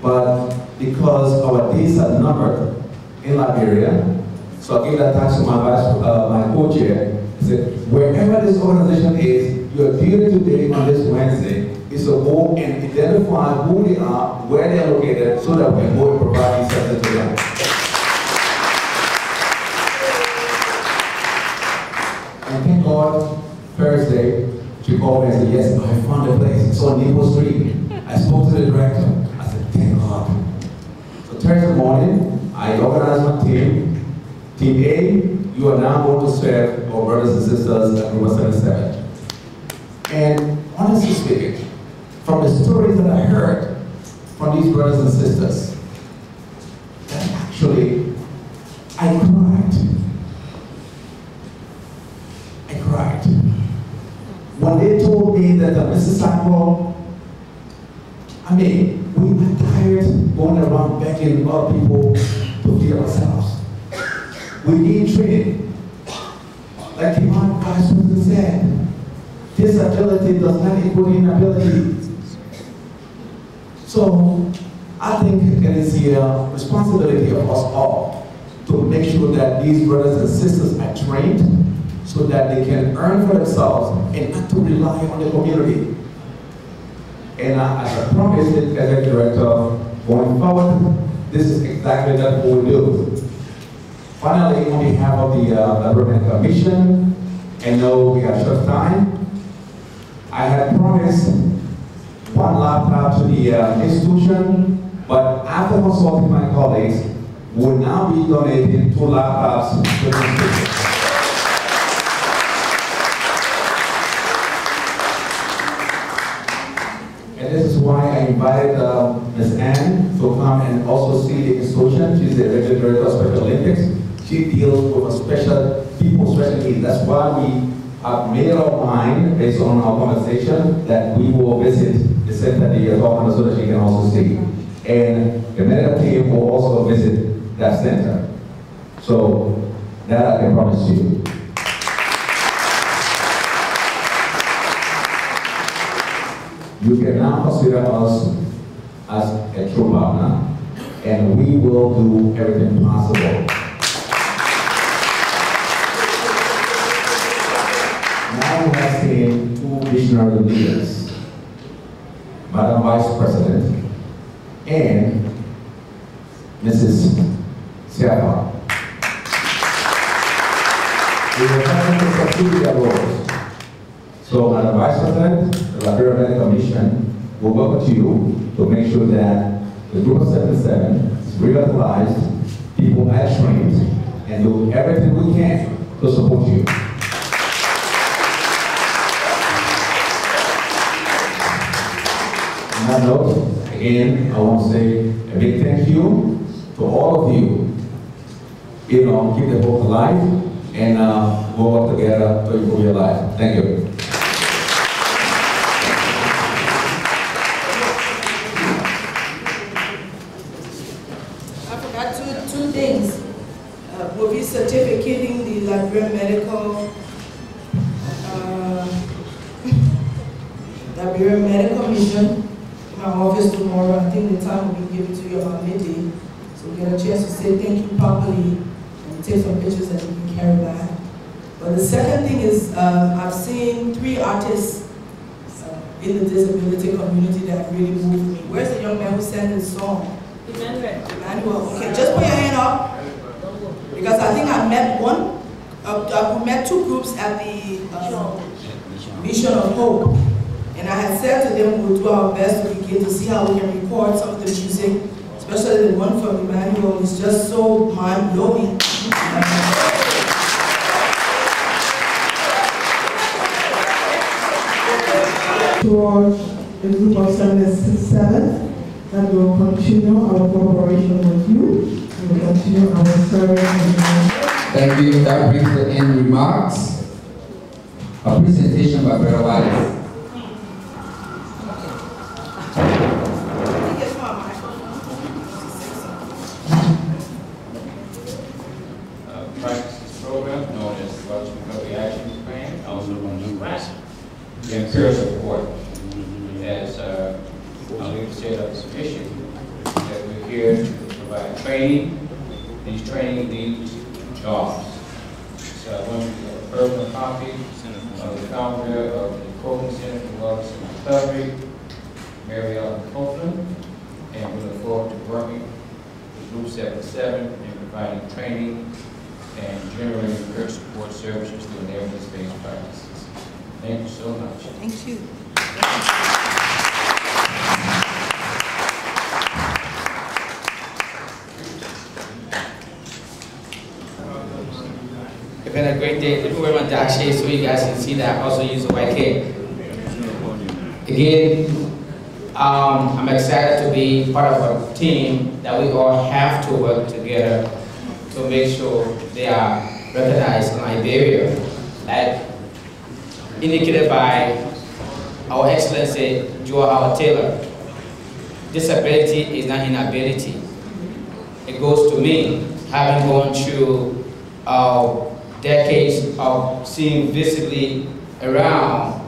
but because our days are numbered in Liberia, so I gave that task to my co-chair. I said, wherever this organization is, your duty today on this Wednesday is to go and identify who they are, where they are located, so that we can go and provide these services to them. And thank God, Thursday, she called me and said, yes, I found a place. It's on Naples Street. I spoke to the director. I said, thank God. So Thursday morning, I organized my team. Team A, you are now going to serve our brothers and sisters at Group of 77. And honestly speaking, from the stories that I heard from these brothers and sisters, that actually, I cried. I cried. When they told me that Mrs. Sackor, I mean, we were tired going around begging other people to feed ourselves. We need training. Like the vice president said, disability does not equal inability. So I think it is the responsibility of us all to make sure that these brothers and sisters are trained so that they can earn for themselves and not to rely on the community. And as I promised the executive director, going forward, this is exactly what we will do. Finally, on behalf of the Liberia Commission, I know we have short time. I had promised one laptop to the institution, but after consulting my colleagues, will now be donating 2 laptops to the students. And this is why I invited Ms. Ann to come and also see the institution. She's the Regional Director of Special Olympics. She deals with special people, special needs. That's why we have made our mind, based on our conversation, that we will visit the center that you're talking about so that she can also see. And the medical team will also visit that center. So that I can promise you. You can now consider us as a true partner, and we will do everything possible. Now we have seen 2 visionary leaders, Madam Vice President and Mrs. Sackor. We will have to succeed their roles. So, Madam Vice President, the Liberia Medical Commission will work with you to make sure that the Group of 77 is revitalized, people are trained, and do everything we can to support you. On that note, again, I want to say a big thank you to all of you. You know, keep the hope alive, and we'll work together to improve your life. Thank you. Two things. We'll be certificating the Liberia Medical Mission in my office tomorrow. I think the time will be given to you about midday. So we get a chance to say thank you properly and take some pictures that you can carry back. But the second thing is I've seen 3 artists in the disability community that really moved me. Where's the young man who sang this song? Emmanuel. Okay, just put your hand up. Because I think I met we met 2 groups at the Mission of Hope. And I had said to them we'll do our best to begin to see how we can record some of the music, especially the one from Emmanuel. It's just so mind-blowing. Towards the Group of 77. That will continue our cooperation with you. We will continue our service. Thank you. That brings the end remarks. A presentation by Brother Wallace. Practice program known as Welch Recovery Action Plan, also known as RASP. The empirical support as our leader said of this mission, that we're here to provide training. These training leads to jobs. So I want you to get a personal copy of the founder of the Coaching Center for Wellness and Recovery, Mary Ellen Copeland, and we look forward to working with Group 77 and providing training and generating peer support services to enable evidence-based practices. Thank you so much. Thank you. It's been a great day. Let me wear my dark shades so you guys can see that I also use a white cape. Again, I'm excited to be part of a team that we all have to work together to make sure they are recognized in Liberia. Like indicated by our Excellency Joe Howard Taylor, disability is not inability. It goes to me, having gone through decades of seeing visibly around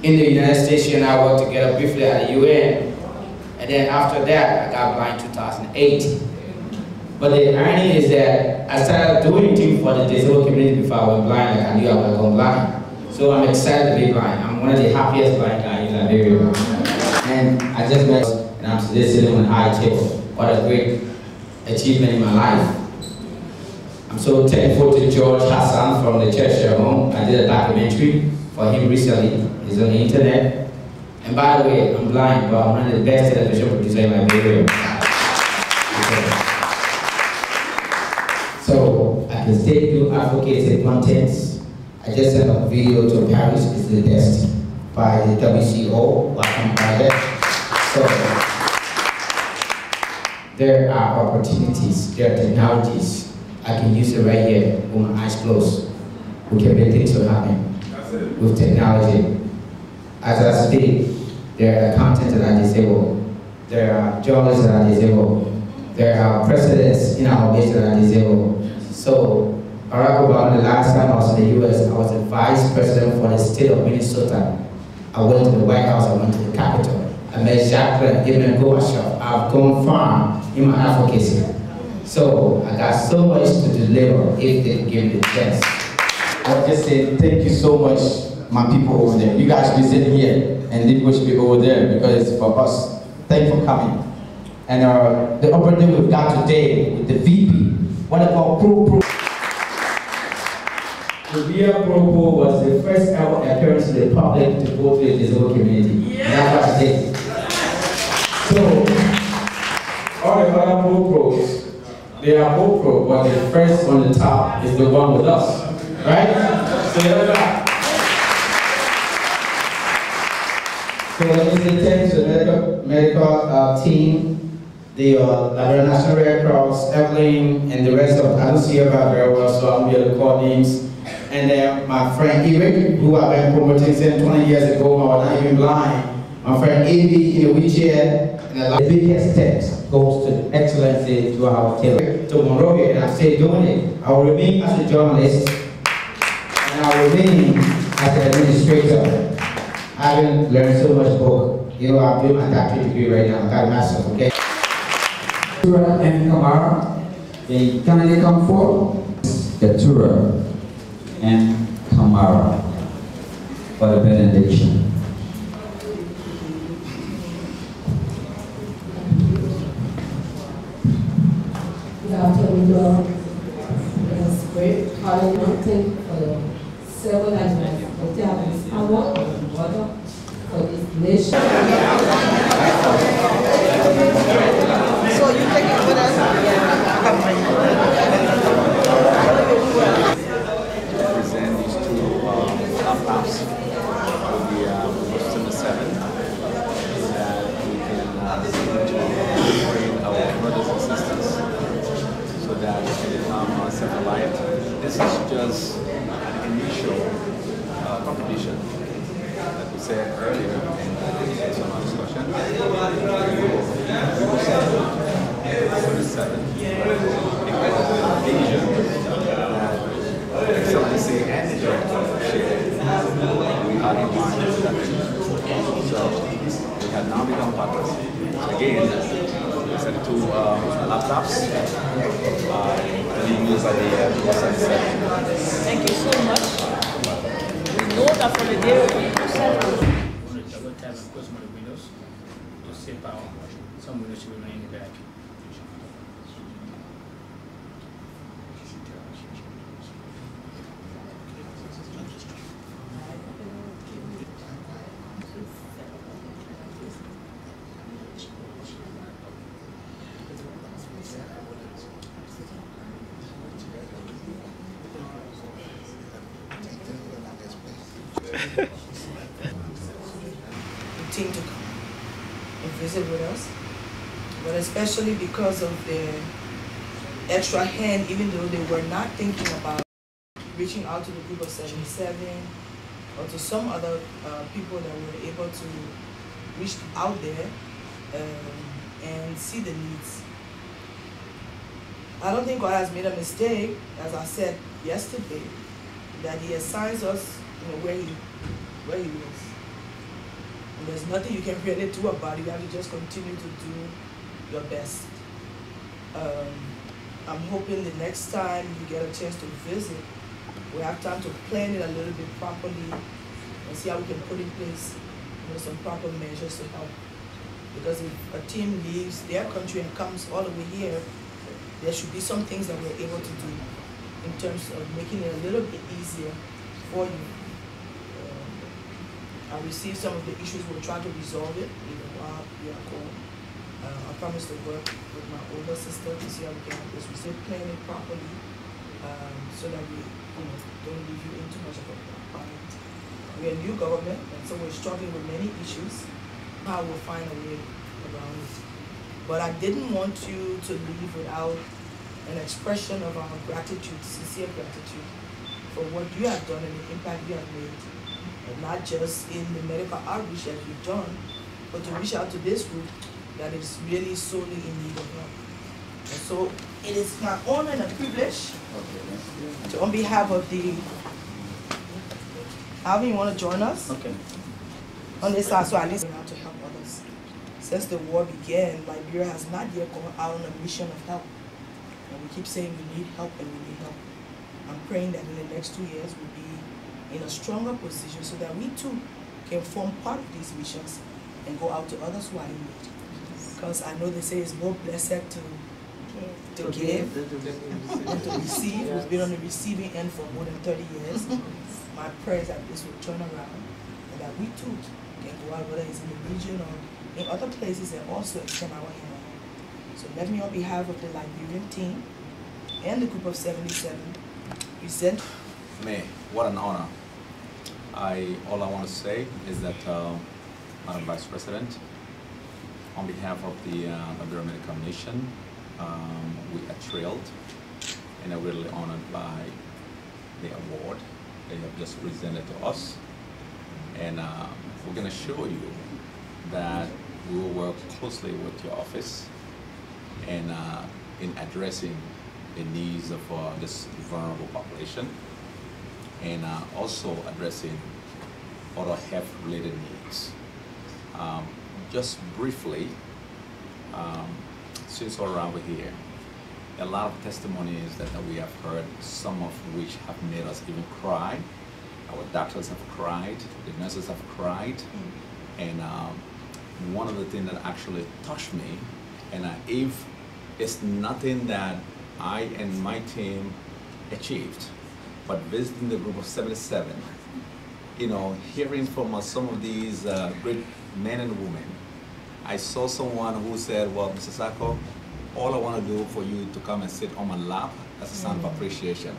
in the United States. And I worked together briefly at the UN. And then after that, I got blind in 2008. But the irony is that I started doing things for the disabled community before I went blind, like I knew I was going blind. So I'm excited to be blind. I'm one of the happiest blind guys in Liberia. And I just met, and I'm still sitting on the high table. What a great achievement in my life. I'm so thankful to George Hassan from the Cheshire Home. I did a documentary for him recently. It's on the internet. And by the way, I'm blind, but I'm one of the best television producers in Liberia. so I can stay do advocacy contents. I just sent a video to Paris is the best by the WCO, Welcome Project. So there are opportunities, there are technologies. I can use it right here with my eyes closed. We can make things happen with technology. As I speak, there are accountants that are disabled. There are journalists that are disabled. There are presidents in our base that are disabled. So Barack Obama, the last time I was in the US, I was the vice president for the state of Minnesota. I went to the White House, I went to the Capitol. I met Jacqueline, even Gorbachev. I've gone far in my advocacy. So I got so much to deliver if they can give me the chance. I'll just say thank you so much, my people over there. You guys should be sitting here and people should be over there because it's for us. Thank you for coming. And the opportunity we've got today with the VP, what I call Pro. The real Pro was the first ever appearance to the public to go to the disabled community. Yeah. That's what it is. So, all the other Pros, they are Pro, but the first on the top is the one with us. Right? So that's that. So let me say thanks to the medical team, the Liberia National Red Cross, Evelyn, and the rest of, I don't see her very well, so I'll be able to call names. And then my friend Eric, who I've been promoting since 20 years ago, I was not even blind. My friend Evie in the wheelchair. And the biggest thanks goes to excellency to our tailor, to Monrovia, and I'm still doing it. I will remain as a journalist, and I will remain as an administrator. I haven't learned so much book. You know, I'm doing my doctorate degree right now. I got a master's, okay? Tura and Kamara, they kindly come forward. The Tura and Kamara for the benediction. Good afternoon, Lord. It's great. Hallelujah. Thank you for the several elements of this power and water for this nation. So you take it with us? Present these two laptops for the customer 7 so that we can begin to train our brothers and sisters so that we can become self-reliant. This is just an initial competition. Like we said earlier in some of our discussion, we will support for the 7 because of the vision that excellency and the director shared. We are in line with that. So we have now become partners. Again, these are the two laptops being used by the 77. Thank you so much. We know that for the day we celebrate. Double tap and close one of the windows to save power. Some windows should remain in the back. Team to come and visit with us, but especially because of the extra hand, even though they were not thinking about reaching out to the group of 77 or to some other people that were able to reach out there and see the needs. I don't think God has made a mistake, as I said yesterday, that He assigns us, where He is. And there's nothing you can really do about it. You have to just continue to do your best. I'm hoping the next time you get a chance to visit, we have time to plan it a little bit properly and see how we can put in place some proper measures to help. Because if a team leaves their country and comes all the way here, there should be some things that we're able to do in terms of making it a little bit easier for you. I received some of the issues, we'll try to resolve it, while we are called. I promise to work with my older sister to see how we can have this. We still plan it properly so that we don't leave you in too much of a bind. We're a new government, and so we're struggling with many issues. How we'll find a way around it. But I didn't want you to leave without an expression of our gratitude, sincere gratitude, for what you have done and the impact you have made. And not just in the medical outreach that you've done, but to reach out to this group that is really sorely in need of help. And so it is my honor and a privilege to, on behalf of the, Alvin, you want to join us? Okay. On this side, so at least now to help others. Since the war began, Liberia has not yet gone out on a mission of help. And we keep saying we need help and we need help. I'm praying that in the next 2 years we'll be in a stronger position so that we too can form part of these missions and go out to others who are in need. Because I know they say it's more blessed to give than to receive. We've been on the receiving end for more than 30 years. My prayer is that this will turn around and that we too can go out, whether it's in the region or in other places, and also extend our hand. So let me, on behalf of the Liberian team and the group of 77, present. May, what an honor. All I want to say is that, Madam Vice President, on behalf of the Liberia Medical Mission, we are thrilled and are really honored by the award they have just presented to us. And we're going to show you that we will work closely with your office and in addressing the needs of this vulnerable population, and also addressing other health-related needs. Just briefly, since we're around here, a lot of testimonies that we have heard, some of which have made us even cry. Our doctors have cried, the nurses have cried, and one of the things that actually touched me, and if it's nothing that I and my team achieved, but visiting the group of 77, hearing from some of these great men and women, I saw someone who said, well, Mr. Sackor, all I want to do for you to come and sit on my lap as a sign of appreciation.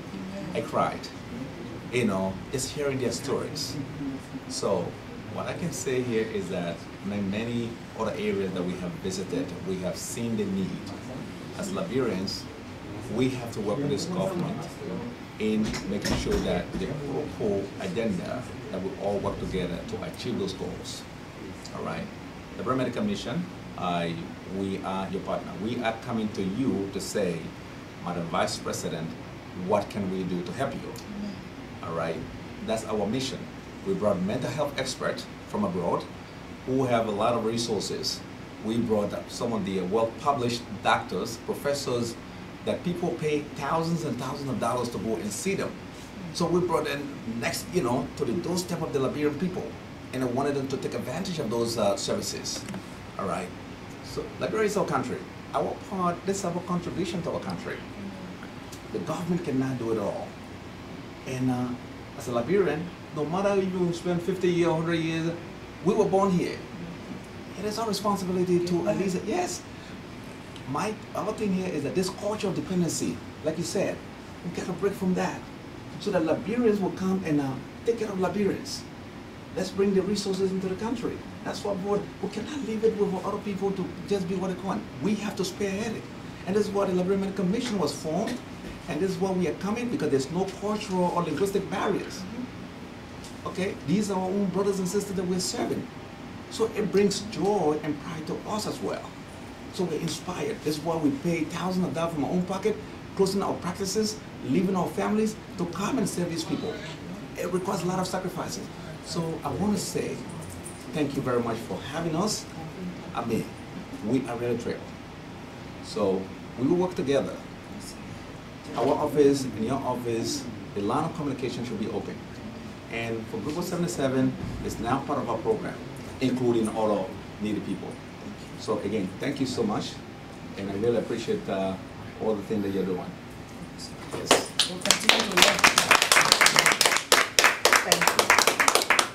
I cried. Just hearing their stories. So what I can say here is that in many other areas that we have visited, we have seen the need. As Liberians, we have to work with this government in making sure that the whole agenda, that we all work together to achieve those goals. All right. The Liberia Medical Mission, we are your partner. We are coming to you to say, Madam Vice President, what can we do to help you? All right. That's our mission. We brought mental health experts from abroad who have a lot of resources. We brought some of the well-published doctors, professors, that people pay thousands and thousands of dollars to go and see them. So we brought them next, to the doorstep of the Liberian people, and I wanted them to take advantage of those services. All right. So Liberia is our country. Our part, this is our contribution to our country. The government cannot do it all. And as a Liberian, no matter if you spend 50 years, 100 years, we were born here. It is our responsibility to at least, yes. My other thing here is that this culture of dependency, like you said, we got to break from that so that Liberians will come and take care of Liberians. Let's bring the resources into the country. That's what we cannot leave it with other people to just be what they want. We have to spearhead it. And this is why the Liberian Medical Commission was formed. And this is why we are coming, because there's no cultural or linguistic barriers. Okay? These are our own brothers and sisters that we're serving. So it brings joy and pride to us as well. So we're inspired. This is why we pay thousands of dollars from our own pocket, closing our practices, leaving our families to come and serve these people. It requires a lot of sacrifices. So I want to say thank you very much for having us. I mean, we are really thrilled. So we will work together. Our office and your office, the line of communication should be open. And for Group of 77, it's now part of our program, including all of needy people. So again, thank you so much, and I really appreciate all the things that you're doing. Yes. We'll continue to work. Thank you.